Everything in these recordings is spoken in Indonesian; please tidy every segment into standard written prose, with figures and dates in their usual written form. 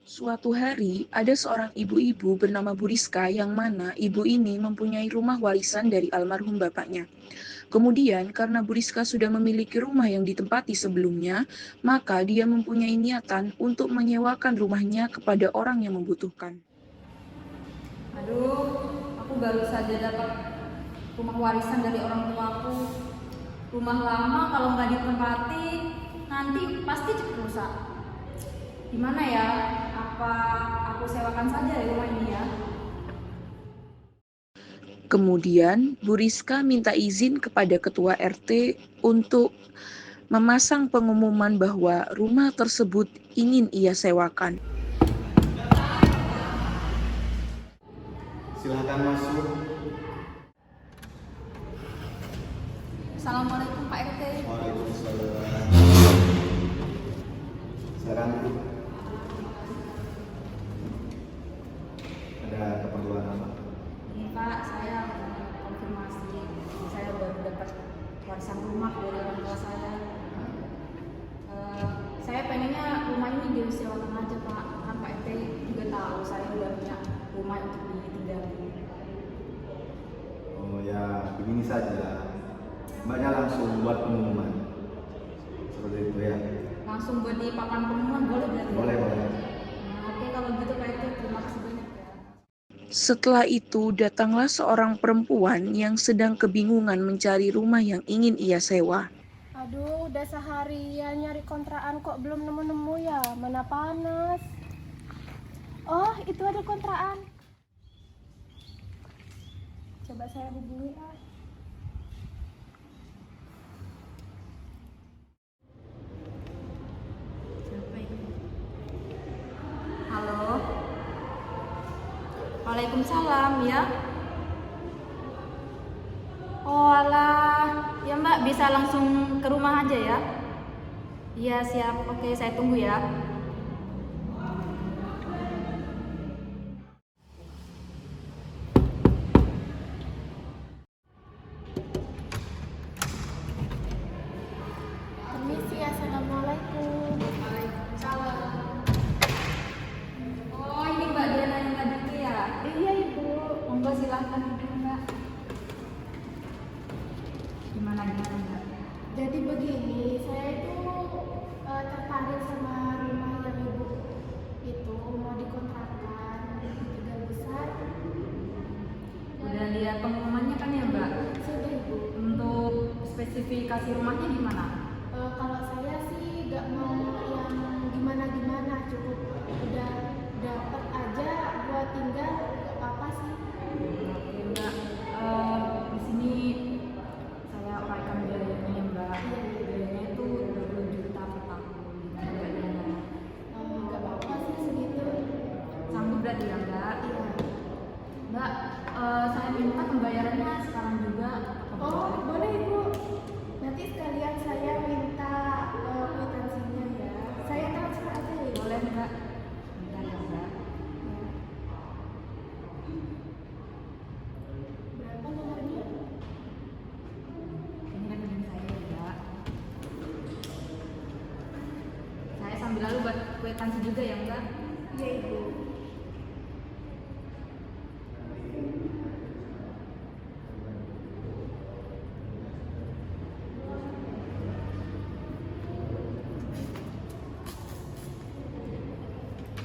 Suatu hari, ada seorang ibu-ibu bernama Buriska yang mana ibu ini mempunyai rumah warisan dari almarhum bapaknya. Kemudian, karena Buriska sudah memiliki rumah yang ditempati sebelumnya, maka dia mempunyai niatan untuk menyewakan rumahnya kepada orang yang membutuhkan. Aduh, aku baru saja dapat rumah warisan dari orang tuaku. Rumah lama kalau nggak ditempati nanti pasti cepat rusak. Gimana ya? Apa aku sewakan saja ya rumah ini ya? Kemudian, Buriska minta izin kepada ketua RT untuk memasang pengumuman bahwa rumah tersebut ingin ia sewakan. Silahkan masuk. Assalamualaikum Pak RT. Waalaikumsalam. Sekarang ada keperluan apa? Ini Pak, saya konfirmasi. Saya baru dapat warisan rumah dari orang tua saya. Saya pengennya rumah ini disewakan aja Pak. Kan Pak RT juga tahu saya udah punya rumah untuk ditinggali. Oh ya, begini saja. Mbaknya langsung buat pengumuman. Seperti itu ya. Langsung buat di papan pengumuman boleh berarti? Boleh, boleh. Nah, oke kalau gitu Pak RT terima kasih banyak ya. Setelah itu, datanglah seorang perempuan yang sedang kebingungan mencari rumah yang ingin ia sewa. Aduh, udah seharian nyari kontrakan kok belum nemu-nemu ya? Mana panas. Oh, itu ada kontrakan. Coba saya hubungi ah. Siapa ini? Halo. Waalaikumsalam ya. Oh alah, ya Mbak bisa langsung ke rumah aja ya. Iya siap, oke saya tunggu ya. Permisi, assalamualaikum. Waalaikumsalam. Oh ini Mbak Diana yang tadi itu ya. Iya ibu. Monggo silahkan ibu Mbak. Gimana Mbak? Jadi begini, saya itu tertarik sama rumah yang ibu itu mau dikontrakkan tiga besar. Udah lihat pengumumannya kan ya Mbak? Sudah ibu. Untuk spesifikasi rumahnya gimana? Kalau saya sih nggak mau yang gimana-gimana, cukup udah dapat aja buat tinggal, nggak apa sih. Oke Mbak, di sini saya uraikan biayanya ya Mbak. Biayanya itu 20 juta per tahun. Gimana Mbak Diana? Nggak apa-apa sih segitu. Sanggup berarti ya Mbak? Iya. Mbak, saya minta pembayarannya sekarang juga. Oh boleh ibu. Nanti sekalian saya minta kwitansinya ya. Saya transfer aja ya. Boleh Mbak? Bentar ya Mbak. Berapa nomornya? Ini rekening saya ya Mbak. Saya sambil lalu buat kwitansi juga ya Mbak. Iya ibu.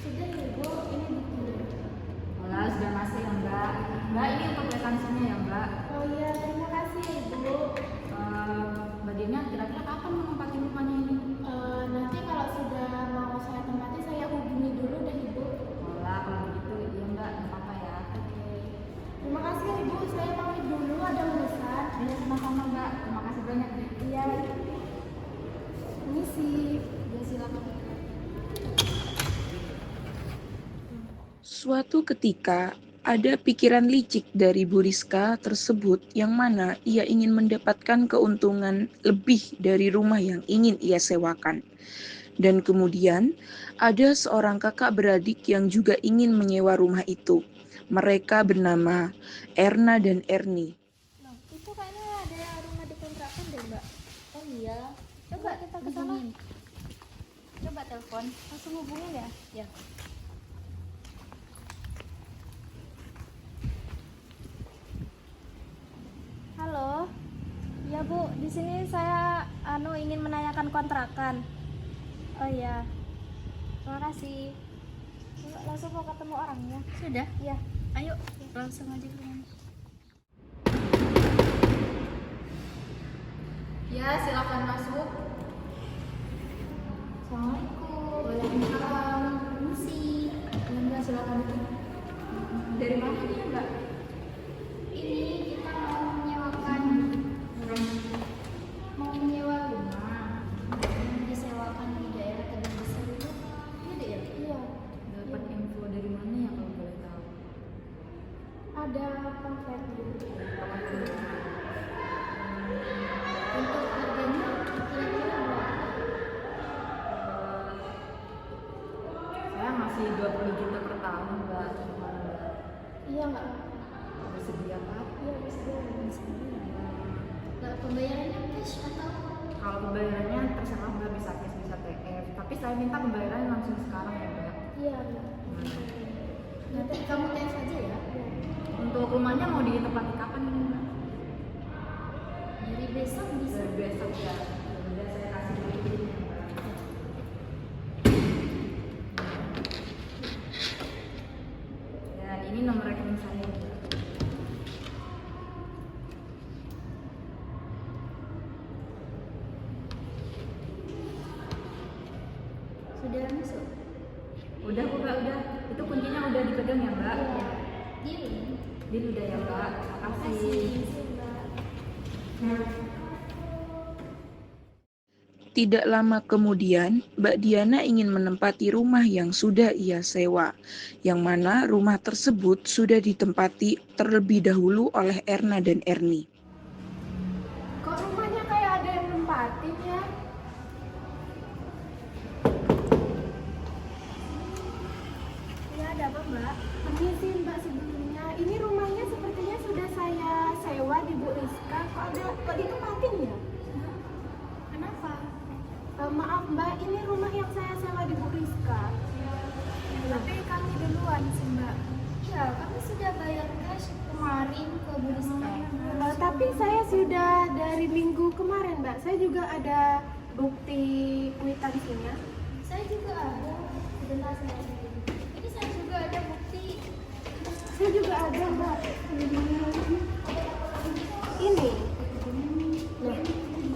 Sudah ya ibu, ini buktinya. Olah, sudah masuk ya Mbak. Mbak, ini untuk kwitansinya ya Mbak. Oh iya, terima kasih ya ibu. Mbak Diana, kira-kira kapan mau nempatin rumahnya ini? Nanti kalau sudah mau saya tempati saya hubungi dulu deh ibu. Olah, kalau begitu iya Mbak, nggak apa-apa ya. Oke. Terima kasih ya ibu, saya pamit dulu ada urusan. Iya, sama-sama Mbak. Terima kasih banyak ya. Iya. Permisi. Ya, silakan. Suatu ketika, ada pikiran licik dari Buriska tersebut yang mana ia ingin mendapatkan keuntungan lebih dari rumah yang ingin ia sewakan. Dan kemudian, ada seorang kakak beradik yang juga ingin menyewa rumah itu. Mereka bernama Erna dan Erni. Nah, itu kayaknya ada rumah dikontrakan deh, Mbak. Oh iya. Coba kita ke sana. Hubungin. Coba telepon. Langsung hubungin ya? Ya. sini saya ingin menanyakan kontrakan. Oh iya. Terima kasih. Langsung mau ketemu orangnya. Sudah? Iya. Ayo, langsung aja ke rumahnya. Ya, silakan masuk. Assalamualaikum. Waalaikumsalam. Permisi. Ya, Mbak, silakan duduk. Dari mana nih, Mbak? Ini kita mau menyewa rumah yang disewakan di daerah Tegal Besar itu. Gitu ya? Iya. Dapat info dari mana ya kalau boleh tahu? Ada pamfletnya. Untuk harganya kira-kira berapa? Saya masih 20 juta per tahun, Mbak. Gimana, Mbak? Iya nggak? Bersedia, Pak? Iya bisa. Nah, pembayarannya cash atau? Kalau pembayarannya terserah Mbak, bisa cash, bisa TF. Tapi saya minta pembayarannya langsung sekarang ya, Mbak. Iya. Nanti kamu TF aja ya. Iya. Untuk rumahnya mau ditempati kapan ini, Mbak? Dari besok bisa. Dari besok ya. Udah saya kasih dulu izinnya, Mbak. Dan ini nomor rekening saya, Mbak. Sudah masuk. Udah, Mbak, udah. Itu kuncinya udah dipegang ya, Mbak? Iya. Deal. Deal udah ya, Mbak. Terima kasih. Tidak lama kemudian, Mbak Diana ingin menempati rumah yang sudah ia sewa, yang mana rumah tersebut sudah ditempati terlebih dahulu oleh Erna dan Erni. Kok rumahnya kayak ada yang nempatin ya? Ya ada apa Mbak? Permisi Mbak sebelumnya. Ini rumahnya sepertinya sudah saya sewa di Bu Rizka. Kok ditempatin ya? Kenapa? Maaf Mbak, ini rumah yang saya sewa di Bu Rizka. Tapi kami duluan sih Mbak. Iya, kami sudah bayar cash kemarin ke Bu Rizka. Tapi saya sudah dari minggu kemarin Mbak. Saya juga ada bukti kwitansinya. Saya juga ada. Sebentar saya cari. Ini saya juga ada bukti. Saya juga ada Mbak. Ini. Loh,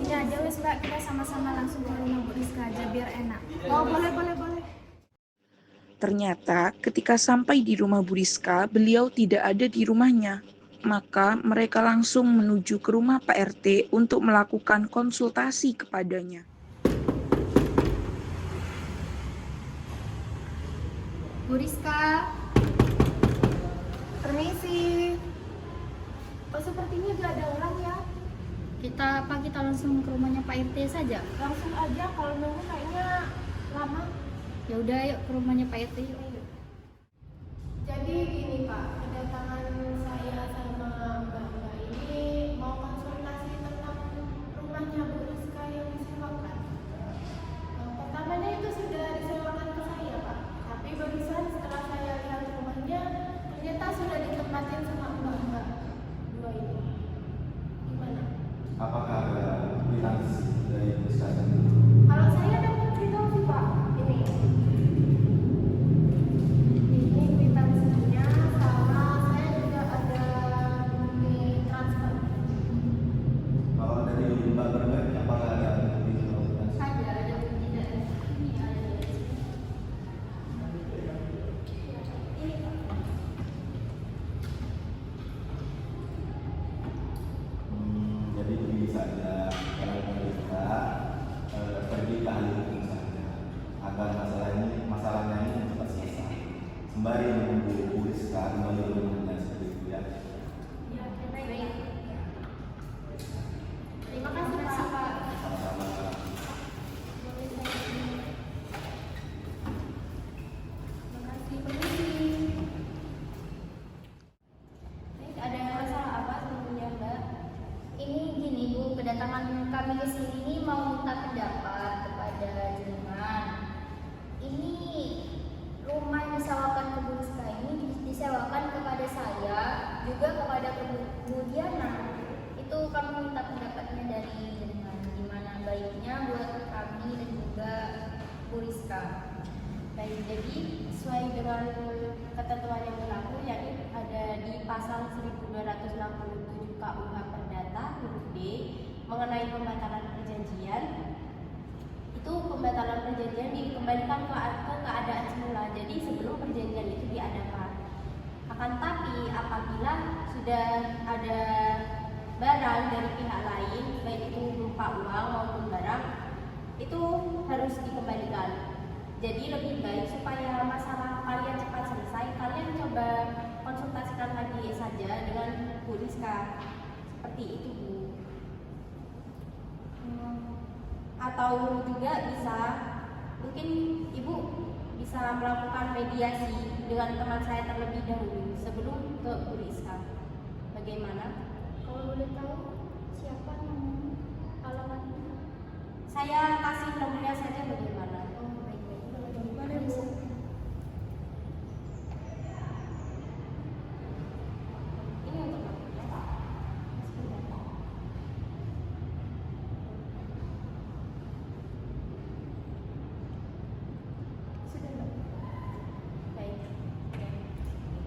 ini aja wes Mbak, kita sama-sama langsung ke rumah Bu Rizka aja biar enak. Oh boleh. Ternyata ketika sampai di rumah Bu Rizka, beliau tidak ada di rumahnya. Maka mereka langsung menuju ke rumah Pak RT untuk melakukan konsultasi kepadanya. Bu Rizka, Permisi. Oh sepertinya gak ada orang ya. kita langsung ke rumahnya Pak RT saja? Langsung aja, kalau nunggu kayaknya lama. Ya udah, yuk ke rumahnya Pak RT yuk. Jadi gini Pak, kedatangan saya sama Mbak ini mau konsultasi tentang rumahnya Bu Rizka yang disewakan. Pertamanya itu sudah disewakan ke saya Pak, tapi barusan setelah saya lihat rumahnya ternyata sudah ditempatin sama mbak-mbak dua ini. Gimana? Apakah ada kwitansi dari Rizka sendiri? Kalau saya dapat kwitansi Pak, ini kwitansinya, sama saya juga ada bukti transfer. Kalau dari Mbak Bergen, apakah ada kwitansi? Ada bukti dari ini, ada dari sini. Ini Pak. Jadi begini saja, kalau kita pergi ke ahli hukum saja agar masalahnya ini cepat selesai. Sembari menunggu Bu Rizka kembali ke rumahnya seperti itu ya. Baik. Terima kasih Pak. Sama-sama. Terima kasih. Permisi. Ada masalah apa sebetulnya Mbak? Ini gini Bu, kedatangan kami ke sini ini mau minta pendapat kepada jenengan. Ini rumah yang disewakan ke Bu Rizka ini disewakan kepada saya, juga kepada Bu Diana. Jadi sesuai dengan ketentuan yang berlaku, yakni ada di pasal 1267 KUH Perdata huruf D mengenai pembatalan perjanjian. Itu pembatalan perjanjian dikembalikan ke keadaan semula. Jadi sebelum perjanjian itu diadakan. Akan tapi apabila sudah ada barang dari pihak lain, baik itu berupa uang maupun barang, itu harus dikembalikan. Jadi lebih baik supaya masalah kalian cepat selesai, kalian coba konsultasikan lagi saja dengan Bu Rizka. Seperti itu, Bu. Atau juga bisa, mungkin Ibu bisa melakukan mediasi dengan teman saya terlebih dahulu sebelum ke Bu Rizka. Bagaimana? Kalau boleh tahu siapa namanya, alamatnya? Saya kasih nomornya saja, bagaimana? Oh, baik-baik. Boleh, Bu. Ini untuk nomornya, Pak. Sebentar. Sudah, Mbak. Baik.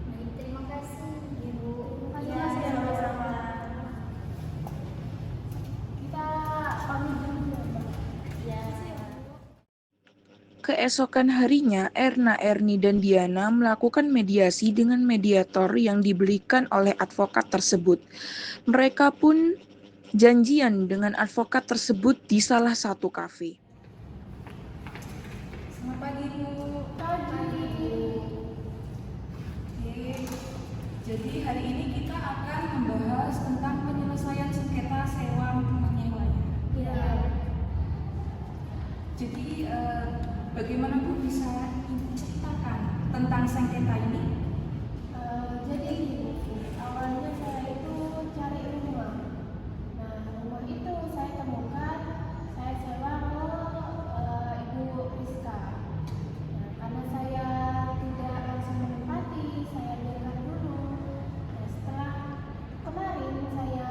Baik, terima kasih, Ibu. Terima Ya, kasih, Mas. sama-sama. Kita pamit dulu ya, Mbak. Ya. Keesokan harinya, Erna, Erni, dan Diana melakukan mediasi dengan mediator yang dibelikan oleh advokat tersebut. Mereka pun janjian dengan advokat tersebut di salah satu kafe. Selamat pagi, Bu. Pagi. Oke, jadi hari ini kita akan membahas tentang penyelesaian sengketa sewa menyewanya. Ya. Jadi bagaimana Bu bisa Ibu ceritakan tentang sengketa ini? Jadi gini, awalnya saya itu cari rumah. Nah, rumah itu saya temukan, saya sewa ke Ibu Rizka. Nah, karena saya tidak langsung menempati, saya lihat dulu. Nah, setelah kemarin saya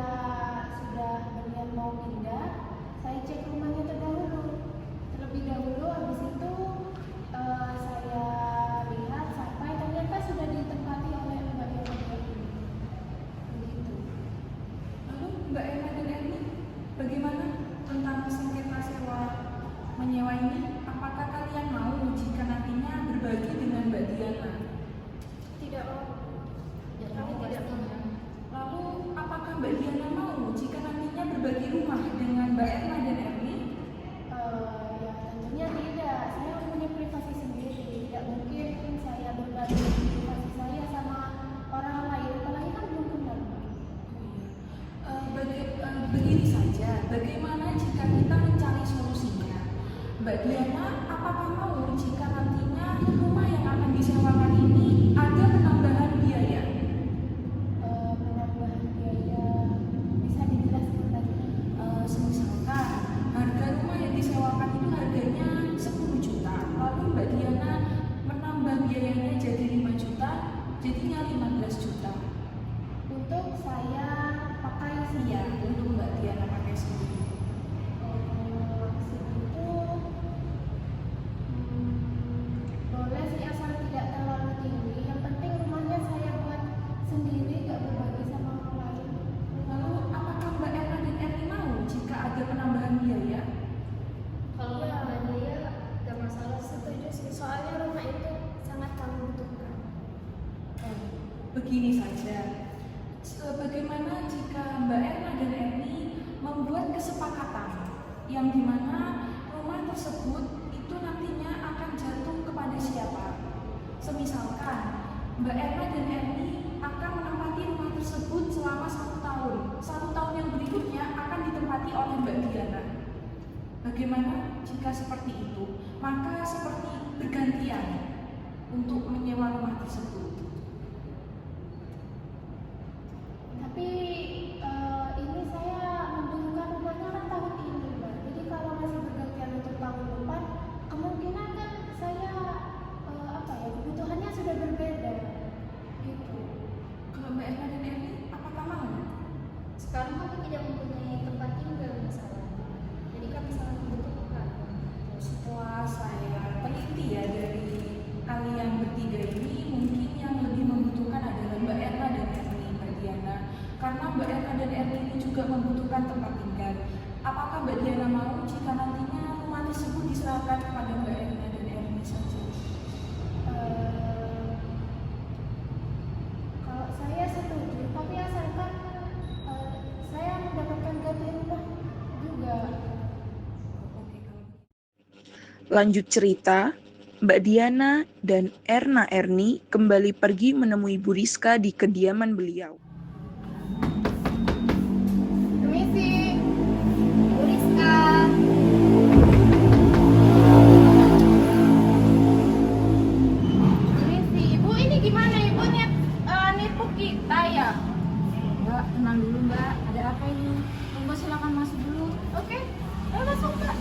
sudah berniat mau pindah, saya cek rumahnya terlebih dahulu. Habis itu saya lihat sampai ternyata sudah ditempati oleh Mbak Eva ini. Begitu. Lalu Mbak Erna dan Erni, bagaimana tentang sengketa sewa menyewa ini? Apakah kalian mau jika nantinya berbagi dengan Mbak Diana? Tidak mau. Ya, Kami tidak mau. Lalu apakah Mbak Diana mau jika nantinya berbagi rumah dengan Mbak Erna dan Erni? Ya tentunya tidak. Saya punya privasi sendiri. Tidak mungkin saya berbagi privasi saya sama orang lain. Apalagi kan belum kenal. Begini saja, bagaimana jika kita mencari solusinya? Mbak Diana, apakah mau jika nantinya rumah yang akan disewakan ini ada penambahan biaya? Penambahan biaya bisa dijelaskan lagi. Misalkan harga rumah yang disewakan itu harganya 10 juta, lalu Mbak Diana menambah biayanya jadi 5 juta, jadinya 15 juta. Untuk saya pakai Iya, untuk Mbak Diana pakai sendiri. segitu boleh sih asal tidak terlalu tinggi. Yang penting rumahnya saya buat sendiri, gak berbagi sama orang lain. Lalu apakah Mbak Erna dan Erni mau jika ada penambahan biaya? Kalau Ya. Mbak Dia gak masalah. Setuju sih, soalnya rumah itu sangat kami butuhkan. Begini saja, bagaimana jika Mbak Erna dan Erni membuat kesepakatan yang dimana rumah tersebut itu nantinya akan jatuh kepada siapa? Semisalkan Mbak Erna dan Erni akan menempati rumah tersebut selama 1 tahun. 1 tahun yang berikutnya akan ditempati oleh Mbak Diana. Bagaimana jika seperti itu? Maka seperti bergantian untuk menyewa rumah tersebut. Tapi ini saya membutuhkan rumahnya kan tahun ini, Mbak. Jadi kalau masih bergantian untuk tahun depan, kemungkinan kan saya kebutuhannya sudah berbeda. Gitu. Kalau Mbak Erna dan Erni, apakah mau? Sekarang kami tidak mempunyai tempat tinggal masalahnya. Jadi kami sangat membutuhkan. Setelah saya teliti ya dari Lanjut cerita, Mbak Diana dan Erna Erni kembali pergi menemui Bu Rizka di kediaman beliau. Permisi. Bu Rizka. Permisi, Ibu ini gimana? Ibu nipu kita ya? Mbak, tenang dulu Mbak. Ada apa ini? Mbak silakan masuk dulu. Oke, ayo masuk Mbak.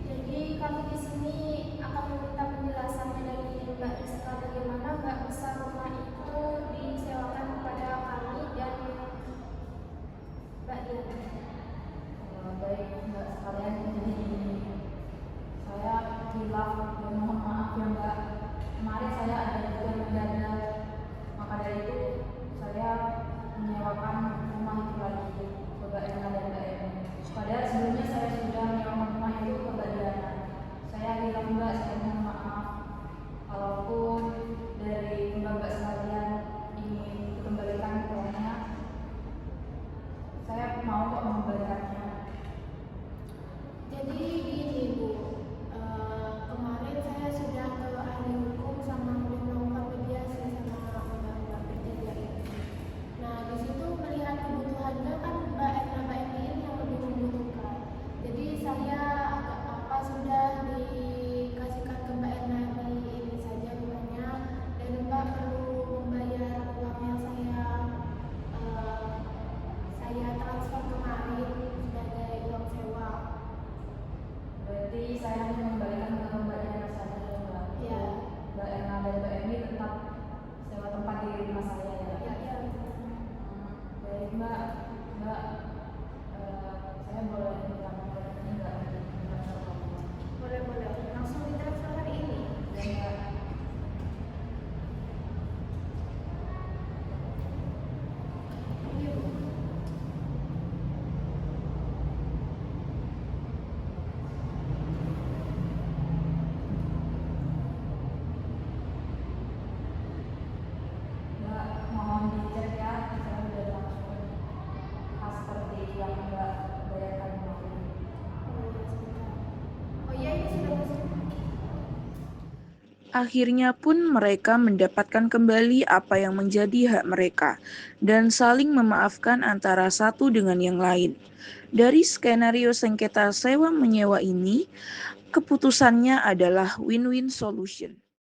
Jadi kami di sini akan meminta penjelasannya dari Mbak Rizka bagaimana Mbak bisa rumah itu disewakan kepada kami dan Mbak Diana. Baik Mbak sekalian, jadi gini, saya hilaf dan mohon maaf ya Mbak. Kemarin saya ada tugas mendadak, maka dari itu saya menyewakan rumah itu lagi ke Mbak Erna dan Mbak Erni. Padahal sebelumnya saya sudah menyewakan rumah itu ke Mbak Diana. Saya hilaf Mbak, saya mohon maaf. Kalaupun dari Mbak sekalian ingin dikembalikan uangnya, saya mau kok mengembalikannya. Jadi gini Bu, kemarin saya sudah ke ahli hukum sama melakukan mediasi sama Mbak bertiga ini. Nah di situ melihat kebutuhannya kan Mbak Erna Mbak Eni ini yang lebih membutuhkan. Jadi saya agak sudah dikasihkan ke Mbak Erna ini saja uangnya dan Mbak perlu membayar uang yang saya transfer kemarin sebagai uang sewa. Berarti saya hanya mengembalikan ke Mbak Diana saja ya Mbak. Iya. Mbak Erna dan Mbak Emi tetap sewa tempat di rumah saya ya. Ya. Baik Mbak, Mbak, saya boleh minta nomor ini nggak untuk transfer uang? Boleh. Langsung ditransfer hari ini. Dan Mbak, Ini Bu. Mbak mohon dicek ya, saya sudah transfer seperti yang Mbak bayarkan kemarin. Oh iya ini sudah masuk. Akhirnya pun mereka mendapatkan kembali apa yang menjadi hak mereka dan saling memaafkan antara satu dengan yang lain. Dari skenario sengketa sewa menyewa ini, keputusannya adalah win-win solution.